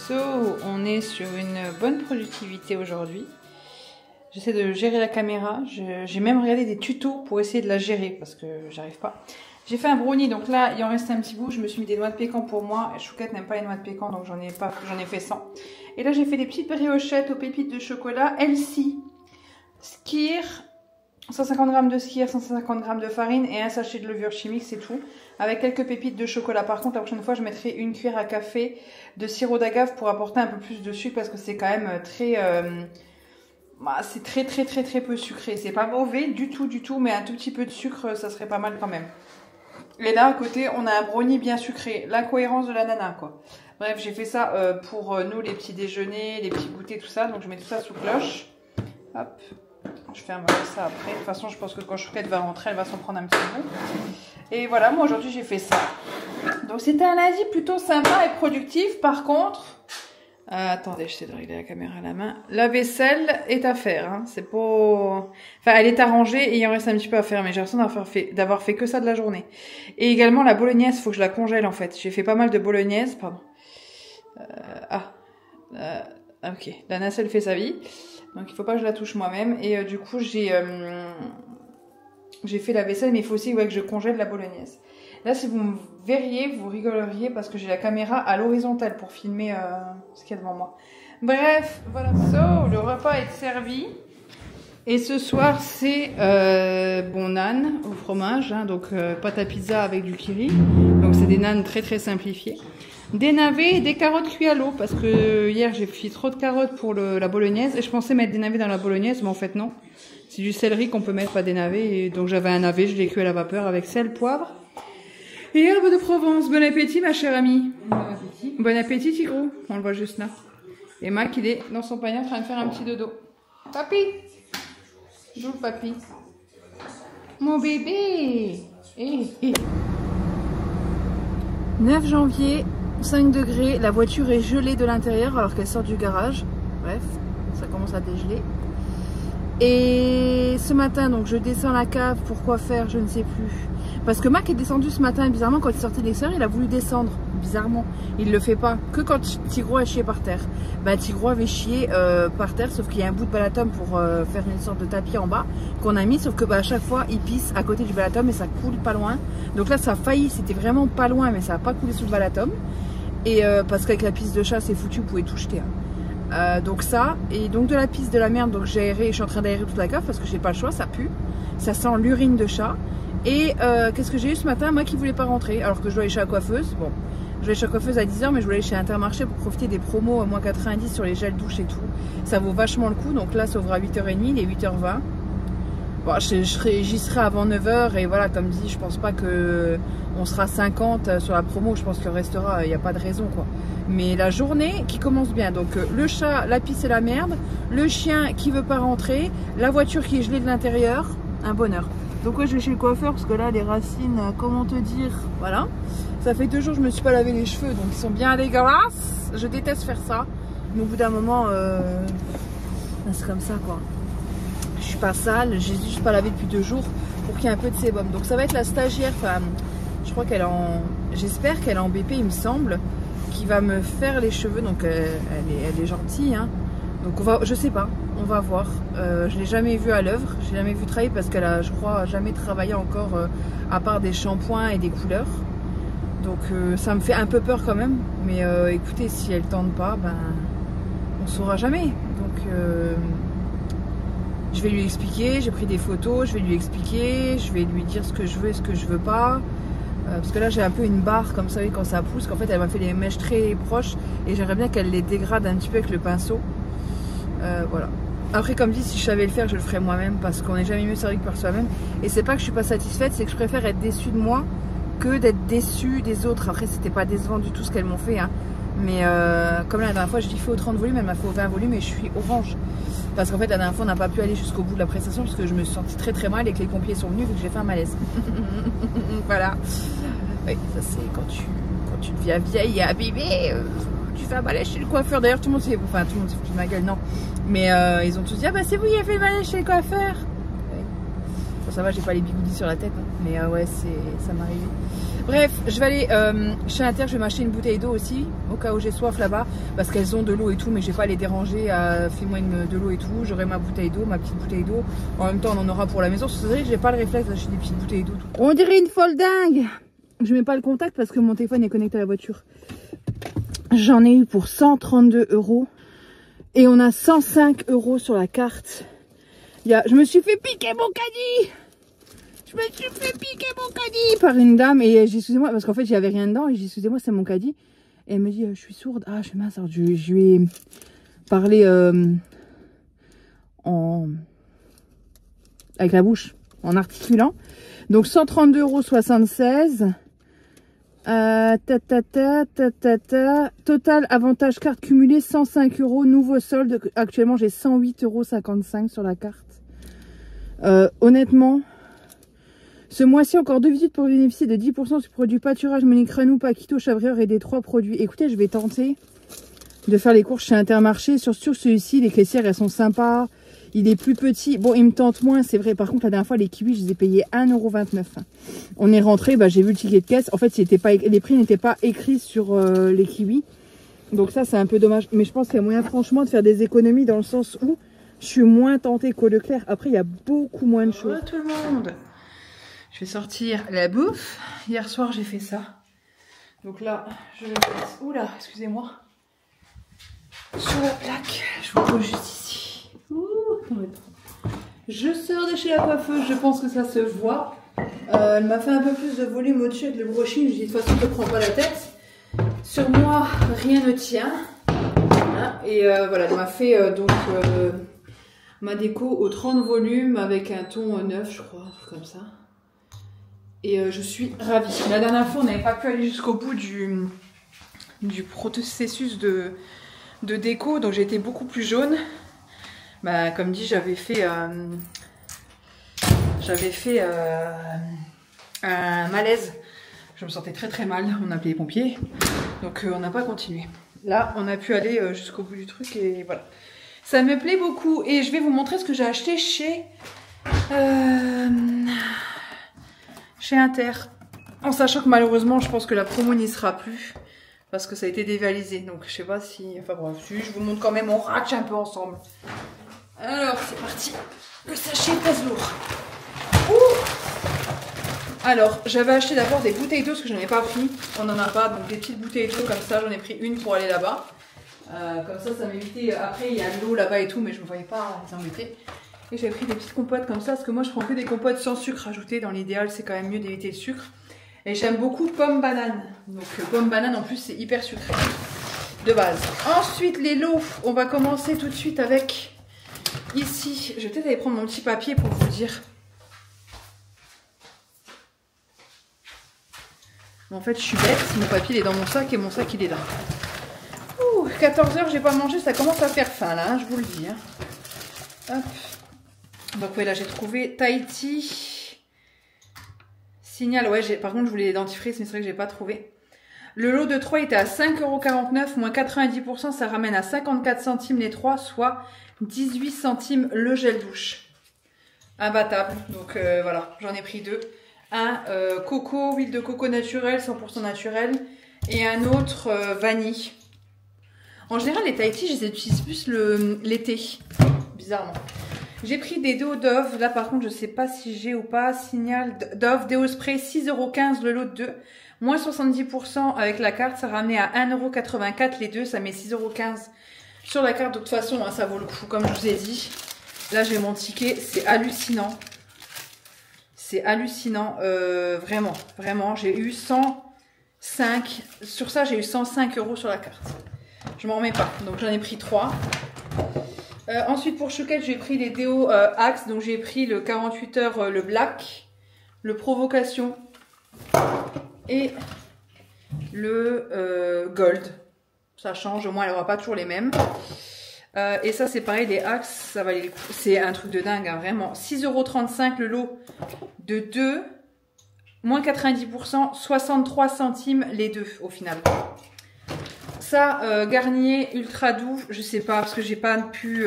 So, on est sur une bonne productivité aujourd'hui. J'essaie de gérer la caméra. J'ai même regardé des tutos pour essayer de la gérer parce que j'arrive pas. J'ai fait un brownie, donc là, il en reste un petit bout. Je me suis mis des noix de pécan pour moi. Chouquette n'aime pas les noix de pécan, donc j'en ai fait 100. Et là, j'ai fait des petites briochettes aux pépites de chocolat. Elsie, Skyr, 150 g de Skyr, 150 g de farine et un sachet de levure chimique, c'est tout. Avec quelques pépites de chocolat. Par contre, la prochaine fois, je mettrai une cuillère à café de sirop d'agave pour apporter un peu plus de sucre parce que c'est quand même très... c'est très peu sucré. C'est pas mauvais du tout, mais un tout petit peu de sucre, ça serait pas mal quand même. Et là, à côté, on a un brownie bien sucré. L'incohérence de l'ananas, quoi. Bref, j'ai fait ça pour nous, les petits déjeuners, les petits goûters, tout ça. Donc, je mets tout ça sous cloche. Hop. Je ferme ça après. De toute façon, je pense que quand Chouquette va rentrer, elle va s'en prendre un petit peu. Et voilà, moi, aujourd'hui, j'ai fait ça. Donc, c'était un lundi plutôt sympa et productif. Par contre... attendez, j'essaie de régler la caméra à la main. La vaisselle est à faire, hein. C'est pas... Enfin, elle est arrangée et il en reste un petit peu à faire, mais j'ai l'impression d'avoir fait que ça de la journée. Et également, la bolognaise, il faut que je la congèle, en fait. J'ai fait pas mal de bolognaise, pardon. Ok, la nacelle fait sa vie. Donc, il faut pas que je la touche moi-même. Et du coup, j'ai fait la vaisselle, mais il faut aussi que je congèle la bolognaise. Là, si vous me verriez, vous rigoleriez parce que j'ai la caméra à l'horizontale pour filmer ce qu'il y a devant moi. Bref, voilà. So, le repas est servi. Et ce soir, c'est bon nan au fromage. Hein, donc, pâte à pizza avec du kiri. Donc, c'est des nanes très simplifiés. Des navets et des carottes cuites à l'eau. Parce que hier, j'ai pris trop de carottes pour la bolognaise. Et je pensais mettre des navets dans la bolognaise, mais en fait, non. C'est du céleri qu'on peut mettre, pas des navets. Et donc, j'avais un navet, je l'ai cuit à la vapeur avec sel, poivre. Et herbe de Provence. Bon appétit, ma chère amie. Bon appétit. Bon appétit, Tigrou. On le voit juste là. Et Mac, il est dans son panier en train de faire un petit dodo. Papi. D'où le papy? Mon bébé. 9 janvier, 5 degrés. La voiture est gelée de l'intérieur alors qu'elle sort du garage. Bref, ça commence à dégeler. Et ce matin, donc, je descends la cave. Pourquoi faire? Je ne sais plus. Parce que Mac est descendu ce matin, bizarrement, quand il sortait de l'extérieur, il a voulu descendre. Bizarrement. Il le fait pas. Que quand Tigro a chié par terre. Bah, Tigro avait chié par terre, sauf qu'il y a un bout de balatum pour faire une sorte de tapis en bas qu'on a mis, sauf que à chaque fois, il pisse à côté du balatum et ça coule pas loin. Donc là, ça a failli, c'était vraiment pas loin, mais ça a pas coulé sous le balatum. Et parce qu'avec la piste de chat, c'est foutu, vous pouvez tout jeter. Hein. Donc ça, et donc de la piste de la merde, donc j'ai aéré, je suis en train d'aérer toute la cave parce que j'ai pas le choix, ça pue. Ça sent l'urine de chat. Et qu'est-ce que j'ai eu ce matin? Moi qui voulais pas rentrer, alors que je dois aller chez la coiffeuse. Bon, je vais aller chez la coiffeuse à 10 h, mais je voulais aller chez Intermarché pour profiter des promos à moins 90 sur les gels douche et tout. Ça vaut vachement le coup, donc là ça ouvre à 8h30, il est 8h20. Bon, j'y serai avant 9 h, et voilà, comme dit, je pense pas que on sera 50 sur la promo, je pense qu'il restera, il n'y a pas de raison quoi. Mais la journée qui commence bien, donc le chat, la pisse et la merde, le chien qui veut pas rentrer, la voiture qui est gelée de l'intérieur, un bonheur. Donc ouais, je vais chez le coiffeur parce que là les racines, comment te dire, voilà. Ça fait 2 jours que je me suis pas lavé les cheveux, donc ils sont bien dégueulasses. Je déteste faire ça, mais au bout d'un moment, c'est comme ça quoi. Je suis pas sale, j'ai juste pas lavé depuis 2 jours pour qu'il y ait un peu de sébum. Donc ça va être la stagiaire, enfin, je crois qu'elle est en, j'espère qu'elle est en BP, il me semble, qui va me faire les cheveux. Donc elle est gentille, hein. Donc on va, je sais pas, on va voir. Je l'ai jamais vue à l'œuvre, j'ai jamais vu travailler parce qu'elle a, je crois, jamais travaillé encore à part des shampoings et des couleurs. Donc ça me fait un peu peur quand même. Mais écoutez, si elle tente pas, ben on saura jamais. Donc je vais lui expliquer. J'ai pris des photos, je vais lui expliquer, je vais lui dire ce que je veux et ce que je veux pas. Parce que là j'ai un peu une barre comme ça, quand ça pousse, qu'en fait elle m'a fait les mèches très proches et j'aimerais bien qu'elle les dégrade un petit peu avec le pinceau. Voilà. Après, comme dit, si je savais le faire, je le ferais moi-même parce qu'on n'est jamais mieux servi que par soi-même. Et c'est pas que je suis pas satisfaite, c'est que je préfère être déçue de moi que d'être déçue des autres. Après, c'était pas décevant du tout ce qu'elles m'ont fait, hein. Mais comme la dernière fois, je dis fait au 30 volumes, elle m'a fait au 20 volumes et je suis orange. Parce qu'en fait, la dernière fois, on n'a pas pu aller jusqu'au bout de la prestation parce que je me suis sentie très mal et que les pompiers sont venus et que j'ai fait un malaise. Voilà. Oui, ça c'est quand tu deviens vieille et abîmée. Tu fais un malaise chez le coiffeur. D'ailleurs, tout le monde s'est... Enfin, tout le monde s'est foutu de ma gueule, non. Mais ils ont tous dit, ah bah c'est vous qui avez fait le malaise chez le coiffeur. Oui. Bon, ça va, j'ai pas les bigoudis sur la tête, hein. Mais ouais, ça m'est arrivé. Bref, je vais aller chez Inter, je vais m'acheter une bouteille d'eau aussi, au cas où j'ai soif là-bas, parce qu'elles ont de l'eau et tout, mais je vais pas les déranger, fais-moi de l'eau et tout, j'aurai ma bouteille d'eau, ma petite bouteille d'eau, en même temps on en aura pour la maison, parce que vous savez, j'ai pas le réflexe d'acheter des petites bouteilles d'eau. On dirait une folle dingue. Je mets pas le contact parce que mon téléphone est connecté à la voiture. J'en ai eu pour 132 € et on a 105 € sur la carte. Je me suis fait piquer mon caddie. Je me suis fait piquer mon caddie par une dame et j'ai dit excusez-moi parce qu'en fait j'avais rien dedans et j'ai dit excusez-moi c'est mon caddie et elle me dit je suis sourde. Ah je suis mince, alors je lui ai parlé avec la bouche en articulant. Donc 132,76 €. Total avantage carte cumulé 105 €. Nouveau solde. Actuellement j'ai 108,55 € sur la carte. Honnêtement, ce mois-ci, encore 2 visites pour bénéficier de 10% sur produits pâturage, Monique Ranou, Paquito, Chavreur et des 3 produits. Écoutez, je vais tenter de faire les courses chez Intermarché. Sur celui-ci, les caissières, elles sont sympas. Il est plus petit. Bon, il me tente moins, c'est vrai. Par contre, la dernière fois, les kiwis, je les ai payés 1,29 €. On est rentré, j'ai vu le ticket de caisse. En fait, les prix n'étaient pas écrits sur les kiwis. Donc ça, c'est un peu dommage. Mais je pense qu'il y a moyen, franchement, de faire des économies dans le sens où je suis moins tentée qu'au Leclerc. Après, il y a beaucoup moins de choses. Tout le monde. Je vais sortir la bouffe. Hier soir, j'ai fait ça. Donc là, je le laisse. Oula, excusez-moi. Sur la plaque. Je vous pose juste ici. Ouh, je sors de chez la coiffeuse. Je pense que ça se voit. Elle m'a fait un peu plus de volume au-dessus avec le brushing. Je dis de toute façon, je ne prends pas la tête. Sur moi, rien ne tient. Hein, et voilà, elle m'a fait ma déco au 30 volumes avec un ton neuf, je crois, un truc comme ça. Et je suis ravie. La dernière fois, on n'avait pas pu aller jusqu'au bout du processus de déco, donc j'ai été beaucoup plus jaune. Comme dit, j'avais fait un malaise. Je me sentais très très mal. On a appelé les pompiers, donc on n'a pas continué. Là, on a pu aller jusqu'au bout du truc et voilà. Ça me plaît beaucoup et je vais vous montrer ce que j'ai acheté chez Inter. En sachant que malheureusement, je pense que la promo n'y sera plus parce que ça a été dévalisé. Donc je sais pas si... Enfin bref, si je vous montre quand même, on ratche un peu ensemble. Alors, c'est parti. Le sachet pèse lourd. Ouh. Alors, j'avais acheté d'abord des bouteilles d'eau parce que je n'en ai pas pris. On n'en a pas, donc des petites bouteilles d'eau comme ça. J'en ai pris une pour aller là-bas. Comme ça m'évitait... Après, il y a de l'eau là-bas et tout, mais je ne me voyais pas les embêter. Et j'ai pris des petites compotes comme ça, parce que moi, je prends que des compotes sans sucre ajouté. Dans l'idéal, c'est quand même mieux d'éviter le sucre. Et j'aime beaucoup pomme-banane. Donc, pomme-banane, en plus, c'est hyper sucré de base. Ensuite, les lots. On va commencer tout de suite avec... Ici, je vais peut-être aller prendre mon petit papier pour vous dire. En fait, je suis bête. Mon papier, il est dans mon sac et mon sac, il est là. Ouh, 14 h, j'ai pas mangé. Ça commence à faire faim, là, hein, je vous le dis. Hein. Hop. Donc, oui, là, j'ai trouvé Tahiti. Signal. Ouais, par contre, je voulais les dentifrices, mais c'est vrai que j'ai pas trouvé. Le lot de 3 était à 5,49 €, moins 90%. Ça ramène à 54 centimes les 3, soit 18 centimes le gel douche. Imbattable. Donc voilà, j'en ai pris 2. Un coco, huile de coco naturelle, 100% naturelle. Et un autre vanille. En général, les Tahiti, je les utilise plus l'été. Bizarrement. J'ai pris des déos Dove. Là, par contre, je sais pas si j'ai ou pas. Signal Dove Déo Spray, 6,15 € le lot de 2. Moins 70% avec la carte. Ça ramenait à 1,84 € les deux. Ça met 6,15 € sur la carte. De toute façon, hein, ça vaut le coup. Comme je vous ai dit. Là, j'ai mon ticket. C'est hallucinant. C'est hallucinant. Vraiment. Vraiment. J'ai eu 105. Sur ça, j'ai eu 105 € sur la carte. Je m'en remets pas. Donc, j'en ai pris 3. Ensuite, pour Chouquette, j'ai pris les déos Axe. Donc, j'ai pris le 48 heures, le Black, le Provocation et le Gold. Ça change. Au moins, elle n'aura pas toujours les mêmes. Et ça, c'est pareil, les Axe, ça valait le coup. C'est un truc de dingue, hein, vraiment. 6,35 € le lot de 2. Moins 90%, 63 centimes les deux au final. Ça, Garnier Ultra Doux, je sais pas, parce que j'ai pas pu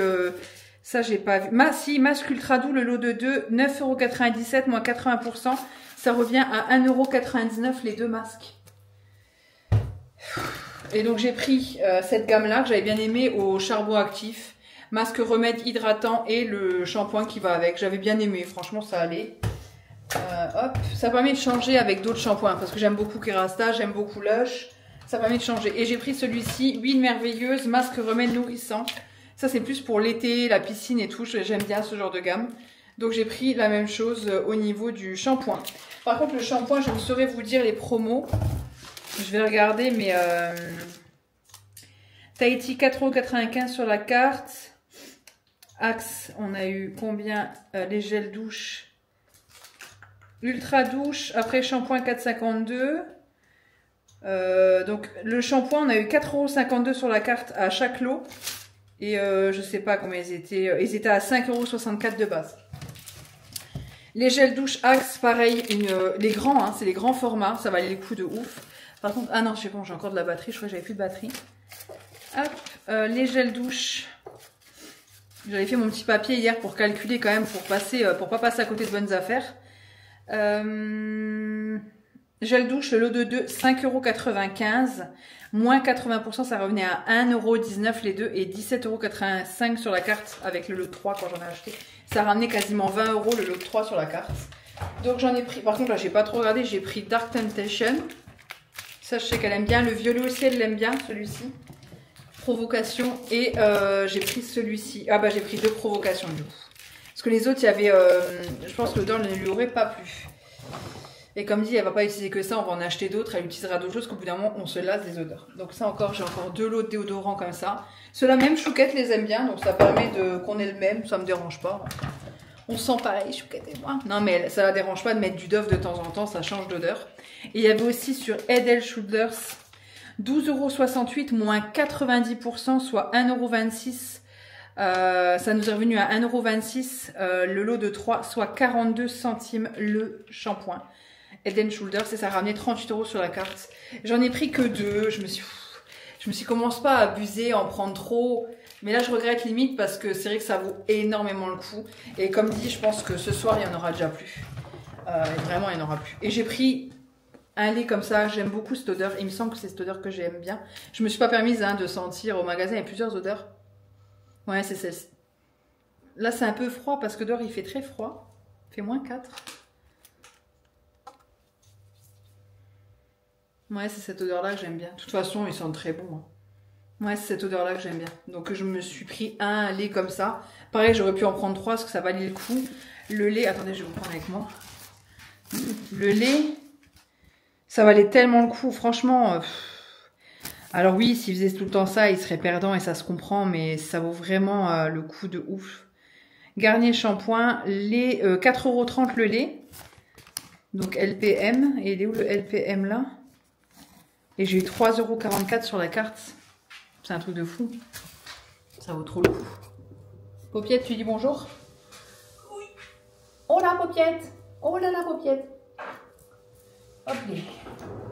Ça, j'ai pas vu. Si, masque ultra doux, le lot de 2, 9,97 €, moins 80%. Ça revient à 1,99 € les deux masques. Et donc, j'ai pris cette gamme-là que j'avais bien aimée au charbon actif. Masque remède hydratant et le shampoing qui va avec. J'avais bien aimé. Franchement, ça allait. Hop. Ça permet de changer avec d'autres shampoings. Parce que j'aime beaucoup Kerastase, j'aime beaucoup Lush. Ça permet de changer. Et j'ai pris celui-ci, huile merveilleuse, masque remède nourrissant. Ça, c'est plus pour l'été, la piscine et tout. J'aime bien ce genre de gamme. Donc, j'ai pris la même chose au niveau du shampoing. Par contre, le shampoing, je ne saurais vous dire les promos. Je vais regarder, mais... Tahiti, 4,95 € sur la carte. Axe, on a eu combien? Les gels douche. Ultra douche. Après, shampoing, 4,52 €. Donc, le shampoing, on a eu 4,52 € sur la carte à chaque lot. Et je sais pas combien ils étaient. Ils étaient à 5,64 € de base. Les gels douche Axe, pareil. Les grands, hein, c'est les grands formats. Ça valait le coup de ouf. Par contre, ah non, je sais pas, j'ai encore de la batterie. Je crois que j'avais plus de batterie. Hop, les gels douche. J'avais fait mon petit papier hier pour calculer quand même, pour pas passer à côté de bonnes affaires. Gel douche, le lot de 2, 5,95 €. Moins 80%, ça revenait à 1,19 € les deux et 17,85 € sur la carte avec le lot de 3 quand j'en ai acheté. Ça ramenait quasiment 20 € le lot de 3 sur la carte. Donc j'en ai pris, par contre là j'ai pas trop regardé, j'ai pris Dark Temptation. Ça je sais qu'elle aime bien, le violet aussi elle l'aime bien celui-ci. Provocation et j'ai pris celui-ci. Ah bah j'ai pris 2 provocations du coup. Parce que les autres il y avait, je pense que l'odeur ne lui aurait pas plu. Et comme dit, elle va pas utiliser que ça, on va en acheter d'autres, elle utilisera d'autres choses, qu'au bout d'un moment, on se lasse des odeurs. Donc ça encore, j'ai encore 2 lots de déodorants comme ça. Ceux-là même, Chouquette les aime bien, donc ça permet qu'on ait le même, ça me dérange pas. On sent pareil, Chouquette et moi. Non mais ça la dérange pas de mettre du Dove de temps en temps, ça change d'odeur. Et il y avait aussi sur Head & Shoulders, 12,68 €, moins 90%, soit 1,26 €. Ça nous est revenu à 1,26 €, le lot de 3, soit 42 centimes le shampoing. Head & Shoulders, et ça ramenait 38 € sur la carte. J'en ai pris que 2. Je me suis dit, commence pas à abuser, à en prendre trop. Mais là, je regrette limite parce que c'est vrai que ça vaut énormément le coup. Et comme dit, je pense que ce soir, il n'y en aura déjà plus. Vraiment, il n'y en aura plus. Et j'ai pris un lait comme ça. J'aime beaucoup cette odeur. Il me semble que c'est cette odeur que j'aime bien. Je me suis pas permise de sentir au magasin. Il y a plusieurs odeurs. Ouais, c'est celle-ci. Là, c'est un peu froid parce que dehors, il fait très froid. Il fait -4. Ouais, c'est cette odeur-là que j'aime bien. De toute façon, ils sentent très bons. Hein. Ouais, c'est cette odeur-là que j'aime bien. Donc, je me suis pris un lait comme ça. Pareil, j'aurais pu en prendre 3 parce que ça valait le coup. Le lait, attendez, je vais vous prendre avec moi. Le lait, ça valait tellement le coup. Franchement, alors oui, s'il faisait tout le temps ça, il serait perdant et ça se comprend. Mais ça vaut vraiment le coup de ouf. Garnier shampoing, lait, 4,30 € le lait. Donc, LPM. Et il est où le LPM là? Et j'ai eu 3,44 € sur la carte. C'est un truc de fou. Ça vaut trop le coup. Paupiette, tu dis bonjour? Oui. Oh là, Paupiette. Oh là là, Paupiette. Hop.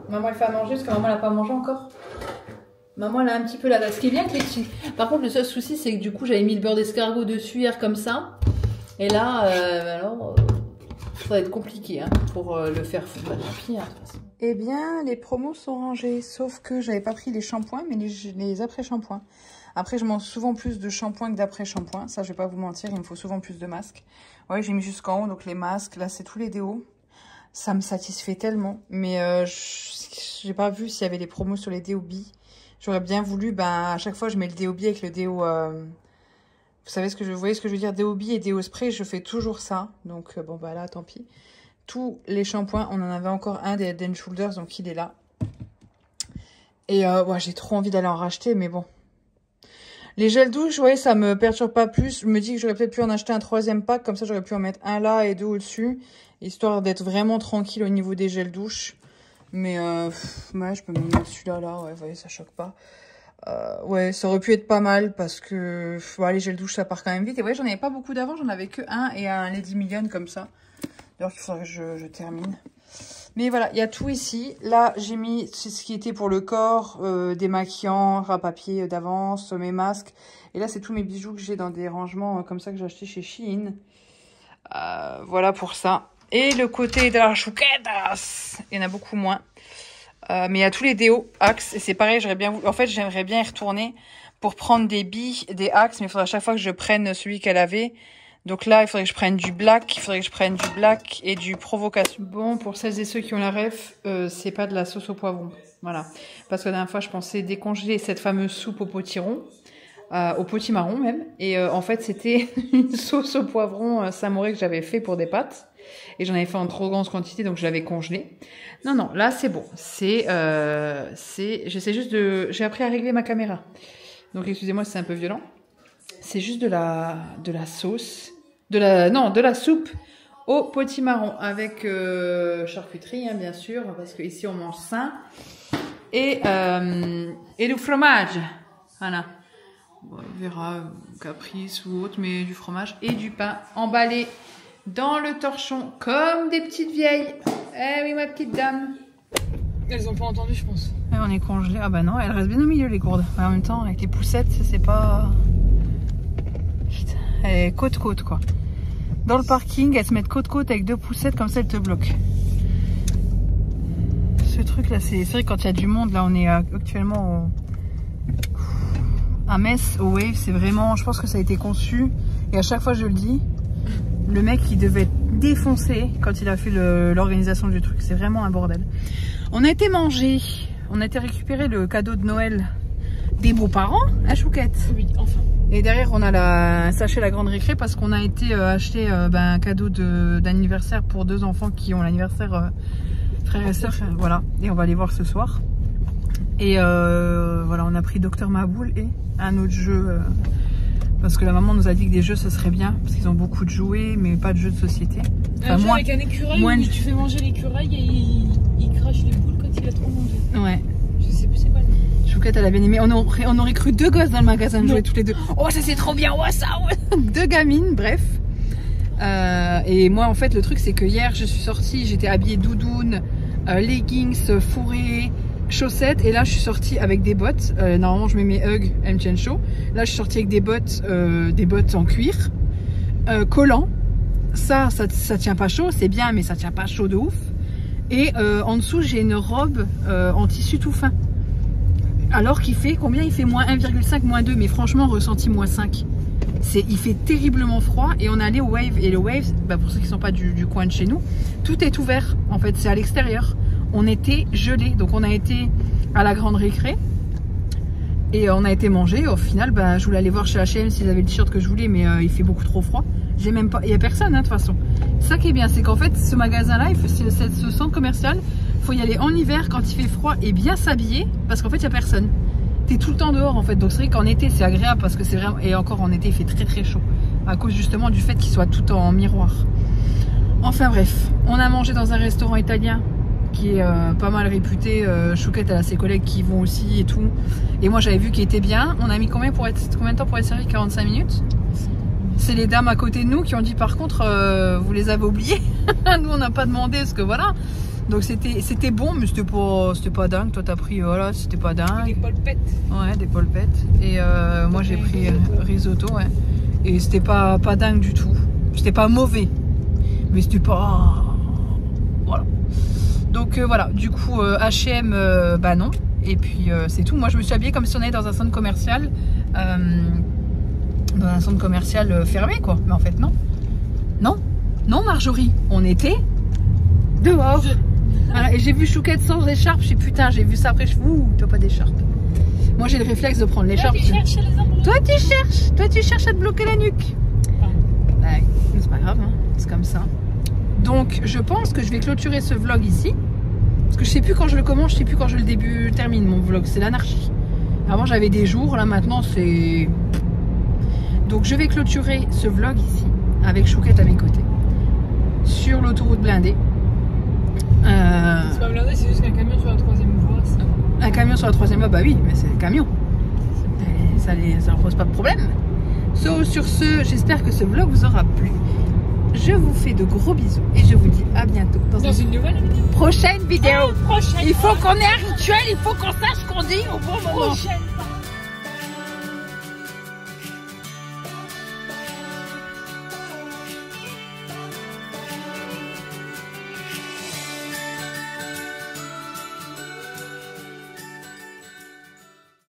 Maman, elle fait à manger parce que maman, elle n'a pas mangé encore. Maman, elle a un petit peu la dalle. Ce qui est bien que les petits... Par contre, le seul souci, c'est que du coup, j'avais mis le beurre d'escargot dessus hier comme ça. Et là, alors... ça va être compliqué hein, pour le faire fondre. Eh bien, les promos sont rangés, sauf que j'avais pas pris les shampoings, mais les après-shampoings. Après, je mange souvent plus de shampoings que d'après-shampoings. Ça, je vais pas vous mentir, il me faut souvent plus de masques. Ouais, j'ai mis jusqu'en haut, donc les masques. Là, c'est tous les déos. Ça me satisfait tellement. Mais j'ai pas vu s'il y avait des promos sur les déos Bi. J'aurais bien voulu, à chaque fois, je mets le déo Bi avec le déo... Vous savez vous voyez ce que je veux dire, déo Bi et déo spray, je fais toujours ça. Donc bon bah là, tant pis. Tous les shampoings, on en avait encore un des Head & Shoulders, donc il est là. Et ouais, j'ai trop envie d'aller en racheter, mais bon. Les gels douche, ouais, ça me perturbe pas plus. Je me dis que j'aurais peut-être pu en acheter un 3e pack, comme ça j'aurais pu en mettre un là et 2 au-dessus, histoire d'être vraiment tranquille au niveau des gels douche. Mais ouais, je peux me mettre celui-là, là, ouais, vous voyez, ça choque pas. Ouais, ça aurait pu être pas mal parce que ouais, les gels douche ça part quand même vite. Et ouais, j'en avais pas beaucoup d'avant, j'en avais que un et un Lady Million comme ça. D'ailleurs, il faudrait que je termine. Mais voilà, il y a tout ici. Là, j'ai mis ce qui était pour le corps, démaquillant, ras papier d'avance, mes masques. Et là, c'est tous mes bijoux que j'ai dans des rangements comme ça que j'ai acheté chez Shein. Voilà pour ça. Et le côté de la chouquette, il y en a beaucoup moins. Mais il y a tous les déos Axe. Et c'est pareil, en fait, j'aimerais bien y retourner pour prendre des billes, des Axe. Mais il faudra à chaque fois que je prenne celui qu'elle avait. Donc là, il faudrait que je prenne du black, il faudrait que je prenne du black et du provocation. Bon, pour celles et ceux qui ont la ref, c'est pas de la sauce au poivron. Voilà. Parce que la dernière fois, je pensais décongeler cette fameuse soupe au potiron, au potimarron même. Et en fait, c'était une sauce au poivron samouré que j'avais fait pour des pâtes. Et j'en avais fait en trop grande quantité, donc je l'avais congelé. Non, non, là, c'est bon. J'essaie juste de... J'ai appris à régler ma caméra. Donc, excusez-moi si c'est un peu violent. C'est juste de la sauce, de la soupe au potimarron avec charcuterie, hein, bien sûr, parce que ici on mange sain, et le fromage, voilà, on verra caprice ou autre, mais du fromage et du pain emballé dans le torchon comme des petites vieilles. Eh oui, ma petite dame. Elles ont pas entendu, je pense. Ouais, on est congelé. Ah bah non, elles restent bien au milieu les gourdes. En même temps, avec les poussettes, c'est pas... Elle est côte-côte quoi. Dans le parking, elles se mettent côte-côte avec deux poussettes, comme ça elles te bloquent. Ce truc là, c'est vrai que quand il y a du monde, là on est actuellement à Metz, au Wave, c'est vraiment, je pense que ça a été conçu, et à chaque fois je le dis, le mec il devait être défoncé quand il a fait l'organisation du truc, c'est vraiment un bordel. On a été manger, on a été récupérer le cadeau de Noël des beaux-parents à Chouquette. Oui, enfin. Et derrière, on a un sachet La Grande Récré parce qu'on a été acheter un cadeau d'anniversaire pour deux enfants qui ont l'anniversaire frère et sœur. Voilà, et on va les voir ce soir. Et voilà, on a pris Docteur Maboul et un autre jeu parce que la maman nous a dit que des jeux, ça serait bien parce qu'ils ont beaucoup de jouets, mais pas de jeux de société. Enfin, un jeu avec un écureuil où tu fais manger l'écureuil et il crache les boules quand il a trop mangé. Ouais. Je sais plus c'est quoi. Chouquette, elle a bien aimé. On aurait cru deux gosses dans le magasin de jouer tous les deux. Oh, ça c'est trop bien, ouais, ça, ouais. Deux gamines, bref. Et moi, en fait, le truc, c'est que hier, je suis sortie, j'étais habillée doudoune, leggings, fourrés, chaussettes. Et là, je suis sortie avec des bottes. Normalement, je mets mes Hug, elles me tiennent chaud. Là, je suis sortie avec des bottes en cuir, collants. Ça tient pas chaud, c'est bien, mais ça tient pas chaud de ouf. Et en dessous, j'ai une robe en tissu tout fin. Alors qu'il fait, combien il fait? Moins 1,5, moins 2, mais franchement, ressenti moins 5. Il fait terriblement froid et on est allé au Wave. Et le Wave, bah pour ceux qui ne sont pas du coin de chez nous, tout est ouvert. En fait, c'est à l'extérieur. On était gelés. Donc, on a été à la Grande Récré et on a été manger. Au final, bah, je voulais aller voir chez H&M s'ils avaient le t-shirt que je voulais, mais il fait beaucoup trop froid. J'ai même pas, il n'y a personne, hein, de toute façon. Ça qui est bien, c'est qu'en fait, ce magasin-là, ce centre commercial, faut y aller en hiver quand il fait froid et bien s'habiller parce qu'en fait il n'y a personne. T'es tout le temps dehors en fait, donc c'est vrai qu'en été c'est agréable parce que c'est vraiment, et encore en été il fait très très chaud à cause justement du fait qu'il soit tout en miroir. Enfin bref, on a mangé dans un restaurant italien qui est pas mal réputé. Chouquette, elle a ses collègues qui y vont aussi et tout, et moi j'avais vu qu'il était bien. On a mis combien de temps pour être servi? 45 minutes. C'est les dames à côté de nous qui ont dit par contre vous les avez oubliés. Nous on n'a pas demandé parce que voilà. Donc c'était bon, mais c'était pas dingue. Toi t'as pris, voilà, c'était pas dingue. Des polpettes. Ouais, des polpettes. Et moi j'ai pris risotto, ouais. Et c'était pas dingue du tout. C'était pas mauvais, mais c'était pas... Voilà. Donc voilà, du coup H&M, bah non. Et puis c'est tout. Moi je me suis habillée comme si on était dans un centre commercial. Dans un centre commercial fermé quoi. Mais en fait non. Non Marjorie, on était dehors. Voilà, et j'ai vu Chouquette sans écharpe, putain, j'ai vu ça après, ouh, t'as pas d'écharpe. Moi j'ai le réflexe de prendre l'écharpe. Toi tu cherches à te bloquer la nuque. Ouais, c'est pas grave, hein, c'est comme ça. Donc je pense que je vais clôturer ce vlog ici. Parce que je sais plus quand je le commence, je sais plus quand je le termine mon vlog, c'est l'anarchie. Avant j'avais des jours, là maintenant c'est... Donc je vais clôturer ce vlog ici, avec Chouquette à mes côtés, sur l'autoroute blindée. C'est pas blindé, c'est juste qu'un camion sur la 3ème voie. Un camion sur la 3ème voie, bah oui, mais c'est le camion. Ça ne pose pas de problème. So, sur ce, j'espère que ce vlog vous aura plu. Je vous fais de gros bisous et je vous dis à bientôt dans une nouvelle vidéo. prochaine vidéo. Prochaine. Il faut qu'on ait un rituel, il faut qu'on sache qu'on dit au bon moment. Prochaine.